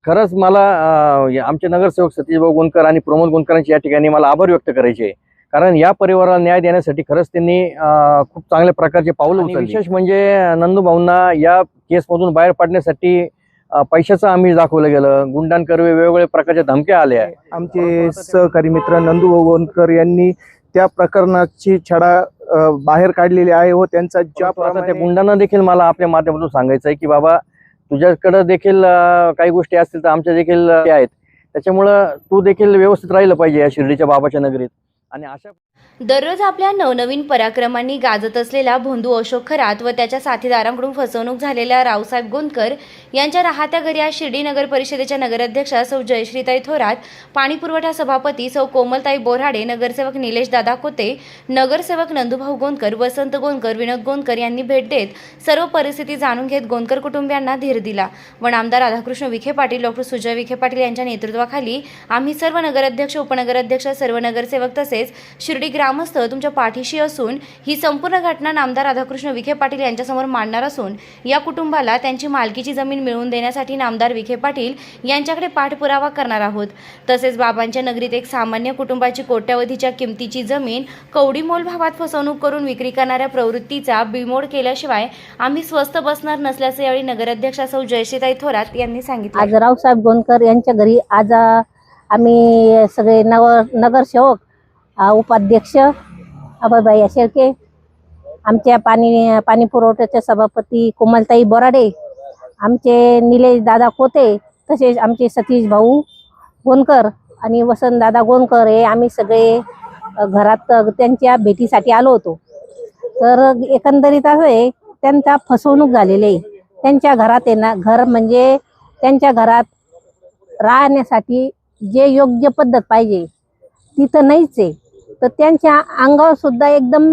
खरंच मला आमचे नगरसेवक सतीशभाऊ गोंदकर आणि प्रमोद गोंदकरांची या ठिकाणी मला आभार व्यक्त करायचे आहे. कारण या परिवाराला न्याय देण्यासाठी खरंच त्यांनी खूप चांगल्या प्रकारचे पाऊल उचलले. विशेष म्हणजे नंदूभाऊंना या केसमधून बाहेर पडण्यासाठी पैशाचं आम्ही दाखवलं गेलं. गुंडांकरवे वेगवेगळ्या प्रकारच्या धमक्या आल्या. आमचे सहकारी मित्र नंदूभाऊ गोंदकर यांनी त्या प्रकरणाची छडा बाहेर काढलेली आहे व त्यांचा ज्या त्या गुंडांना देखील मला आपल्या माध्यमातून सांगायचं आहे की बाबा तुझ्याकडे देखील काही गोष्टी असतील तर आमच्या देखील ते आहेत. त्याच्यामुळं तू देखील व्यवस्थित राहिलं पाहिजे या शिर्डीच्या बाबाच्या नगरीत. आणि अशा दररोज आपल्या नवनवीन पराक्रमांनी गाजत असलेला भोंदू अशोक खरात व त्याच्या साथीदारांकडून फसवणूक झालेल्या रावसाहेब गोंदकर यांच्या राहत्या घरी आज शिर्डी नगर परिषदेच्या नगराध्यक्षा सौ जयश्रीताई थोरात, पाणीपुरवठा सभापती सौ कोमलताई बोऱ्हाडे, नगरसेवक निलेश दादा कोते, नगरसेवक नंदूभाऊ गोंदकर, वसंत गोंदकर, विनोद गोंदकर यांनी भेट देत सर्व परिस्थिती जाणून घेत गोंदकर कुटुंबियांना धीर दिला व आमदार राधाकृष्ण विखे पाटील, डॉक्टर सुजय विखे पाटील यांच्या नेतृत्वाखाली आम्ही सर्व नगराध्यक्ष, उपनगराध्यक्ष, सर्व नगरसेवक तसेच शिर्डी ग्रामस्थ तुमच्या पाठीशी असून ही संपूर्ण घटना आमदार राधाकृष्ण विखे पाटील यांच्यासमोर मांडणार असून या कुटुंबाला त्यांची मालकीची जमीन मिळवून देण्यासाठी आमदार विखे पाटील यांच्याकडे पाठपुरावा करणार आहोत. तसेच बाबांच्या नगरीत एक सामान्य कुटुंबाची कोट्यावधीच्या किमतीची जमीन कवडीमोल भावात फसवणूक करून विक्री करणाऱ्या प्रवृत्तीचा बिमोड केल्याशिवाय आम्ही स्वस्त बसणार नसल्याचे यावेळी नगराध्यक्षा सौ जयश्रीताई थोरात यांनी सांगितले. आज रावसाहेब गोंदकर यांच्या घरी आज आम्ही सगळे नगरसेवक, उपाध्यक्ष अभयबाई शेळके, आमच्या पाणी पुरवठ्याचे सभापती कोमलताई बोराडे, आमचे निलेश दादा कोते, तसेच आमचे सतीश भाऊ गोंदकर आणि वसंत दादा गोंदकर हे आम्ही सगळे घरात त्यांच्या भेटीसाठी आलो होतो. तर एकंदरीत असं आहे, त्यांचा फसवणूक झालेली आहे. त्यांच्या घरात आहे ना, घर म्हणजे त्यांच्या घरात राहण्यासाठी जे योग्य पद्धत पाहिजे तिथं नाहीच आहे. तर त्यांच्या अंगावर सुद्धा एकदम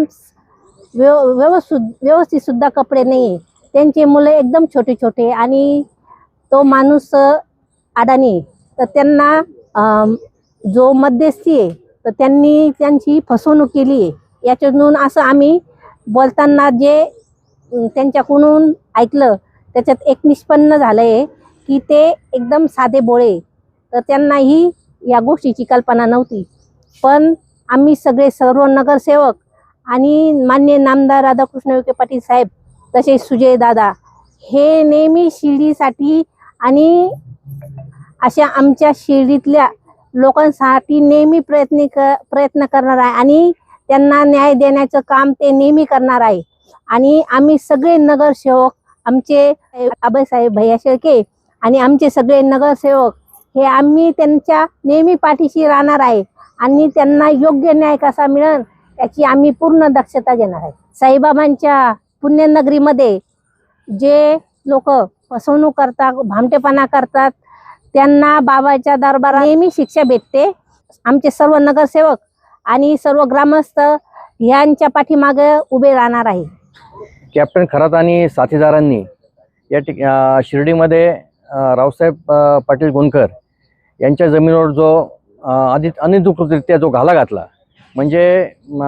व्यवस्थित सुद्धा कपडे नाही आहे. त्यांचे मुलं एकदम छोटे छोटे आणि तो माणूस अडाणी. तर त्यांना जो मध्यस्थी आहे तर त्यांनी त्यांची फसवणूक केली आहे. याच्यातून असं आम्ही बोलताना जे त्यांच्याकडून ऐकलं त्याच्यात एक निष्पन्न झालं आहे की ते एकदम साधे बोळे. तर त्यांनाही या गोष्टीची कल्पना नव्हती. पण आम्ही सगळे सर्व नगरसेवक आणि माननीय नामदार राधाकृष्ण विखे पाटील साहेब तसेच सुजय दादा हे नेहमी शिर्डीसाठी आणि अशा आमच्या शिर्डीतल्या लोकांसाठी नेहमी प्रयत्न करणार आहे आणि त्यांना न्याय देण्याचं काम ते नेहमी करणार आहे. आणि आम्ही सगळे नगरसेवक, आमचे अभयसाहेब भैया शेळके आणि आमचे सगळे नगरसेवक हे आम्ही त्यांच्या नेहमी पाठीशी राहणार आहे आणि त्यांना योग्य न्याय कसा मिळेल याची आम्ही पूर्ण दक्षता घेणार आहे. साईबाबांच्या पुण्यनगरीमध्ये जे लोक फसवणूक करतात, भामटेपणा करतात, त्यांना बाबाच्या दरबारात नेहमी शिक्षा भेटते. आमचे सर्व नगरसेवक आणि सर्व ग्रामस्थ यांच्या पाठीमागे उभे राहणार आहे. कॅप्टन खरात आणि साथीदारांनी या शिर्डीमध्ये रावसाहेब पाटील गोंदकर यांच्या जमिनीवर जो अनधिकृतरित्या जो घाला घातला, म्हणजे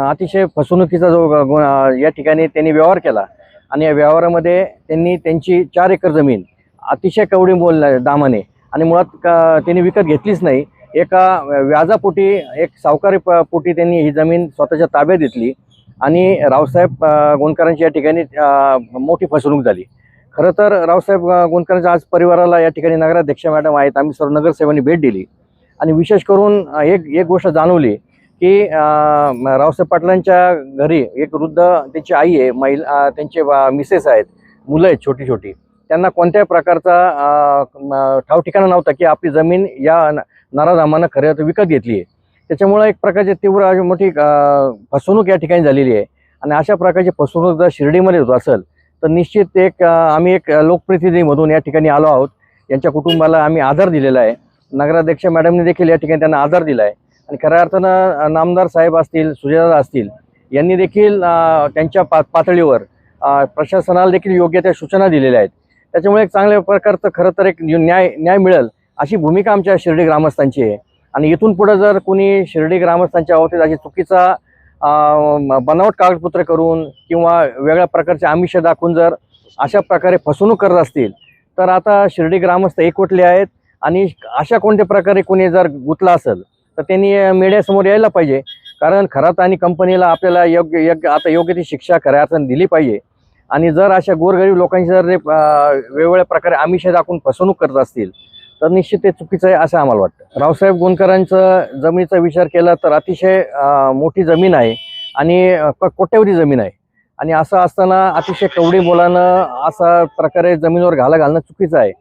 अतिशय फसवणुकीचा जो या ठिकाणी त्यांनी व्यवहार केला आणि या व्यवहारामध्ये त्यांनी त्यांची 4 एकर जमीन अतिशय कवडी मोल दामाने आणि मुळात त्यांनी विकत घेतलीच नाही. एका व्याजापोटी, एक सावकारी पोटी त्यांनी ही जमीन स्वतःच्या ताब्यात घेतली आणि रावसाहेब गोंदकरांची या ठिकाणी मोठी फसवणूक झाली. खरं तर रावसाहेब गोंदकरांच्या आज परिवाराला या ठिकाणी नगराध्यक्ष मॅडम आहेत, आम्ही सर्व नगरसेवकांनी भेट दिली आणि विशेष करून एक गोष्ट जाणवली की रावसाहेब पाटलांच्या घरी एक वृद्ध त्यांची आई आहे, महिला त्यांचे मिसेस आहेत, मुलं आहेत छोटी छोटी. त्यांना कोणत्याही प्रकारचा ठाव ठिकाणा नव्हता की आपली जमीन या नराधामानं खरं तर विकत घेतली आहे. त्याच्यामुळे एक प्रकारची तीव्र मोठी फसवणूक या ठिकाणी झालेली आहे. आणि अशा प्रकारची फसवणूक जर शिर्डीमध्ये होत असेल तर निश्चित आम्ही एक लोकप्रतिनिधीमधून या ठिकाणी आलो आहोत. यांच्या कुटुंबाला आम्ही आधार दिलेला आहे. नगराध्यक्ष मॅडमने देखील या ठिकाणी त्यांना आधार दिला आहे आणि खऱ्या अर्थानं नामदार साहेब असतील, सुजयदादा असतील, यांनी देखील त्यांच्या पातळीवर प्रशासनाला देखील योग्य त्या सूचना दिलेल्या आहेत. त्याच्यामुळे एक चांगल्या प्रकारचं खरं तर एक न्याय मिळेल अशी भूमिका आमच्या शिर्डी ग्रामस्थांची आहे. आणि इथून पुढे जर कोणी शिर्डी ग्रामस्थांच्या बाबतीत अशी चुकीचा बनावट कागदपत्र करून किंवा वेगळ्या प्रकारचे आमिष दाखवून जर अशा प्रकारे फसवणूक करत असतील तर आता शिर्डी ग्रामस्थ एकवटले आहेत आणि अशा कोणत्या प्रकारे कोणी जर गुंतला असेल तर त्यांनी मीडियासमोर यायला पाहिजे. कारण खरात आणि कंपनीला आपल्याला योग्य ती शिक्षा खऱ्या अर्थाने दिली पाहिजे. आणि जर अशा गोरगरीब लोकांची जर वेगवेगळ्या प्रकारे आमिष दाखवून फसवणूक करत असतील तर निश्चित ते चुकीचं आहे असं आम्हाला वाटतं. रावसाहेब गोंदकरांचं जमिनीचा विचार केला तर अतिशय मोठी जमीन आहे आणि कोट्यवधी जमीन आहे. आणि असं असताना अतिशय कवडी मुलानं असा प्रकारे जमिनीवर घाला घालणं चुकीचं आहे.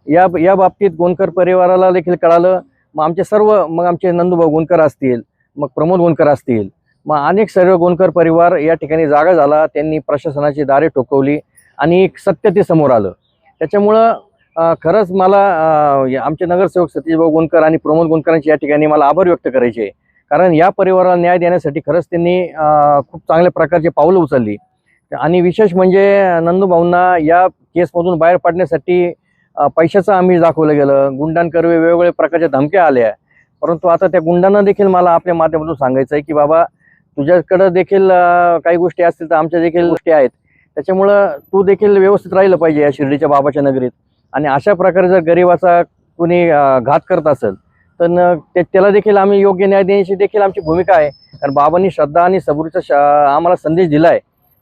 या बाबतीत गोंदकर परिवाराला देखील कळालं. मग आमचे नंदूभाऊ गोंदकर असतील, मग प्रमोद गोंदकर असतील, मग अनेक सर्व गोंदकर परिवार या ठिकाणी जागा झाला. त्यांनी प्रशासनाची दारे ठोकवली आणि सत्य ते समोर आलं. त्याच्यामुळं खरंच मला आमचे नगरसेवक सतीशभाऊ गोंदकर आणि प्रमोद गोंदकरांची या ठिकाणी मला आभार व्यक्त करायचे. कारण या परिवाराला न्याय देण्यासाठी खरंच त्यांनी खूप चांगल्या प्रकारची पावलं उचलली. आणि विशेष म्हणजे नंदूभाऊंना या केसमधून बाहेर पडण्यासाठी पैशाचं आमिष दाखवलं गेलं. गुंडांकरवे वेगवेगळ्या प्रकारच्या धमक्या आल्या. परंतु आता त्या गुंडांना देखील मला आपल्या माध्यमातून सांगायचं आहे की बाबा तुझ्याकडं देखील काही गोष्टी असतील तर आमच्या देखील गोष्टी आहेत. त्याच्यामुळं तू देखील व्यवस्थित राहिलं पाहिजे या शिर्डीच्या बाबाच्या नगरीत. आणि अशा प्रकारे जर गरिबाचा कुणी घात करत असेल तर त्याला देखील आम्ही योग्य न्याय देण्याची देखील आमची भूमिका आहे. कारण बाबांनी श्रद्धा आणि सबुरीचा आम्हाला संदेश दिला आहे.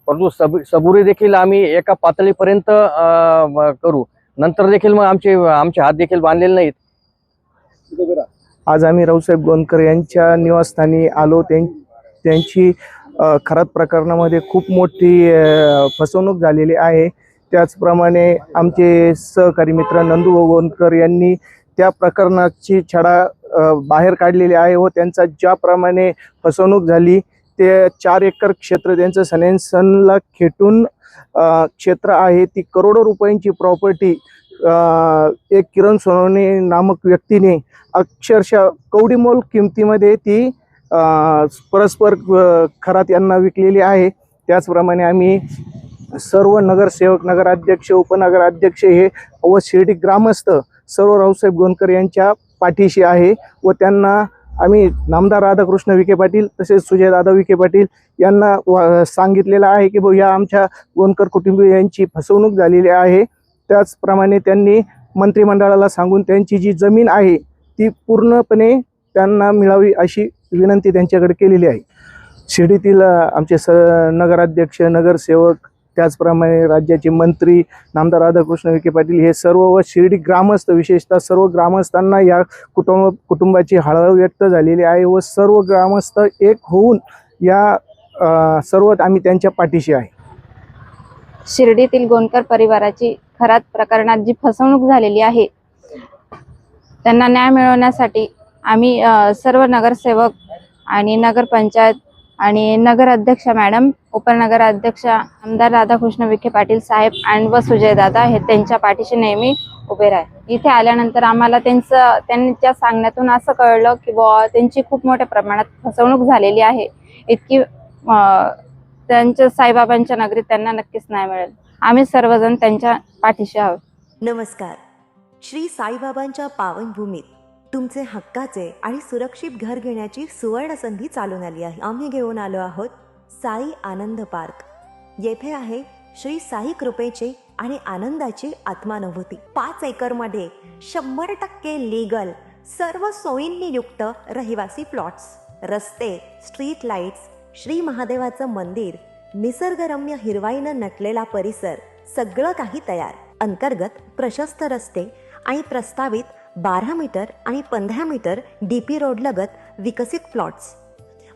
परंतु सबुरी देखील आम्ही एका पातळीपर्यंत करू. नंतर देखील मग आमचे हात देखील बांधलेले नाहीत. आज आम्ही रावसाहेब गोंदकर यांच्या निवासस्थानी आलो. त्यांची खरात प्रकरणामध्ये खूप मोठी फसवणूक झालेली आहे. त्याचप्रमाणे आमचे सहकारी मित्र नंदूभाऊ गोंदकर यांनी त्या प्रकरणाची छडा बाहेर काढलेली आहे व त्यांचा ज्याप्रमाणे फसवणूक झाली ते 4 एकर क्षेत्र त्यांचं सनेसनला खेटून क्षेत्र आहे. ती करोडो रुपयांची प्रॉपर्टी एक किरण सोनवणे नामक व्यक्तीने अक्षरशः कवडीमोल किमतीमध्ये ती परस्पर खरात यांना विकलेली आहे. त्याचप्रमाणे आम्ही सर्व नगरसेवक, नगराध्यक्ष, उपनगराध्यक्ष हे व शिर्डी ग्रामस्थ सर्व रावसाहेब गोंदकर यांच्या पाठीशी आहे व त्यांना आम्ही नामदार राधाकृष्ण विखे पाटील तसेच सुजयदादा विखे पाटील यांना सांगितलेलं आहे की या आमच्या गोंदकर कुटुंबियांची फसवणूक झालेली आहे. त्याचप्रमाणे त्यांनी मंत्रिमंडळाला सांगून त्यांची जी जमीन आहे ती पूर्णपणे त्यांना मिळावी अशी विनंती त्यांच्याकडे केलेली आहे. शिर्डीतील आमचे नगराध्यक्ष, नगरसेवक, त्याचप्रमाणे राज्याचे मंत्री नामदार राधाकृष्ण विखे पाटील हे सर्व व शिर्डी ग्रामस्थ, विशेषतः सर्व ग्रामस्थांना या कुटुंबाची हळहळ व्यक्त झालेली आहे व सर्व ग्रामस्थ एक होऊन या सर्व आम्ही त्यांच्या पाठीशी आहे. शिर्डीतील गोंदकर परिवाराची खरात प्रकरणात जी फसवणूक झालेली आहे त्यांना न्याय मिळवण्यासाठी आम्ही सर्व नगरसेवक आणि नगरपंचायत आणि नगराध्यक्ष मॅडम, उपनगराध्यक्ष आमदार राधाकृष्ण विखे पाटील साहेब व सुजयदादा हे त्यांच्या पाठीशी नेहमी उभे राहिले. इथे आल्यानंतर आम्हाला त्यांच्या सांगण्यातून असं कळलं की त्यांची खूप मोठ्या प्रमाणात फसवणूक झालेली आहे. इतकी त्यांच्या साईबाबांच्या नगरीत त्यांना नक्कीच न्याय मिळेल. आम्ही सर्वजण त्यांच्या पाठीशी आहोत. नमस्कार. श्री साईबाबांच्या पावनभूमीत तुमचे हक्काचे आणि सुरक्षित घर घेण्याची सुवर्ण संधी चालून आली आहे. आम्ही घेऊन आलो आहोत साई आनंद पार्क. येथे आहे श्री साई कृपेचे आणि आनंदाची आत्मानुभूती. 5 एकरमध्ये 100% लीगल, सर्व सोयींनी युक्त रहिवासी प्लॉट्स, रस्ते, स्ट्रीट लाईट्स, श्री महादेवाचं मंदिर, निसर्गरम्य हिरवाईनं नटलेला परिसर, सगळं काही तयार. अंतर्गत प्रशस्त रस्ते आणि प्रस्तावित 12 मीटर आणि 15 मीटर DP रोड लगत विकसित प्लॉट्स.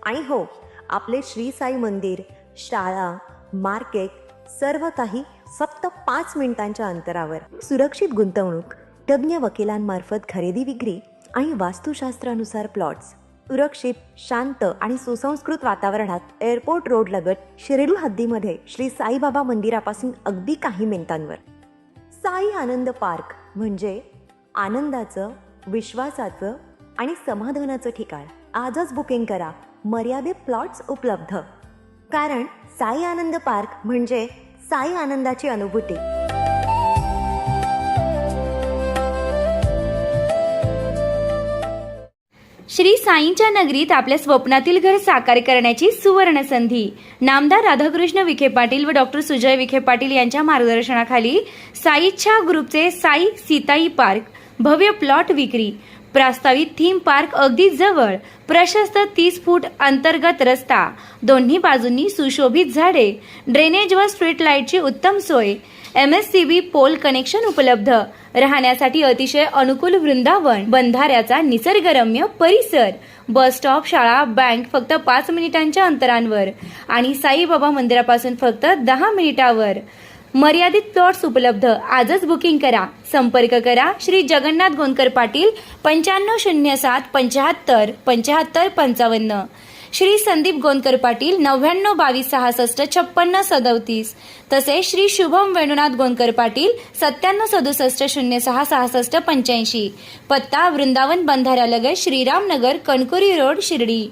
आणि हो, आपले श्री साई मंदिर, शाळा, मार्केट सर्व काही फक्त 5 मिनिटांच्या अंतरावर. सुरक्षित गुंतवणूक, तज्ज्ञ वकिलांमार्फत खरेदी विक्री आणि वास्तुशास्त्रानुसार प्लॉट्स. सुरक्षित, शांत आणि सुसंस्कृत वातावरणात एअरपोर्ट रोड लगत शिर्डी हद्दीमध्ये श्री साईबाबा मंदिरापासून अगदी काही मिनिटांवर. साई आनंद पार्क म्हणजे आनंदाचं, विश्वासाचं आणि समाधानाचं ठिकाण. आजच बुकिंग करा. मर्यादित प्लॉट्स उपलब्ध. कारण साई आनंद पार्क म्हणजे साई आनंदाची अनुभूती. श्री साईंच्या नगरीत आपल्या स्वप्नातील घर साकार करण्याची सुवर्ण संधी. नामदार राधाकृष्ण विखे पाटील व डॉक्टर सुजय विखे पाटील यांच्या मार्गदर्शनाखाली साईच्या ग्रुपचे साई सीताई पार्क भव्य प्लॉट विक्री, प्रस्तावित थीम पार्क अगदी जवळ, प्रशस्त 30 फूट अंतर्गत रस्ता, दोन्ही बाजूंनी सुशोभित झाडे, ड्रेनेज व स्ट्रीट लाईटची उत्तम सोय, MSCB पोल कनेक्शन उपलब्ध, राहण्यासाठी अतिशय अनुकूल वृंदावन, बंधाऱ्याचा निसर्गरम्य परिसर, बस स्टॉप, शाळा, बँक फक्त 5 मिनिटांच्या अंतरावर आणि साईबाबा मंदिरापासून फक्त 10 मिनिटावर. मर्यादित प्लॉट्स उपलब्ध. आजच बुकिंग करा. संपर्क करा श्री जगन्नाथ गोंदकर पाटील 9507 75 75 55, श्री संदीप गोंदकर पाटील 99 22 66 56 37, तसेच श्री शुभम वेणुनाथ गोंदकर पाटील 97 67 06 66 85. पत्ता वृंदावन बंधाऱ्यालगत श्रीराम नगर, कणकुरी रोड, शिर्डी.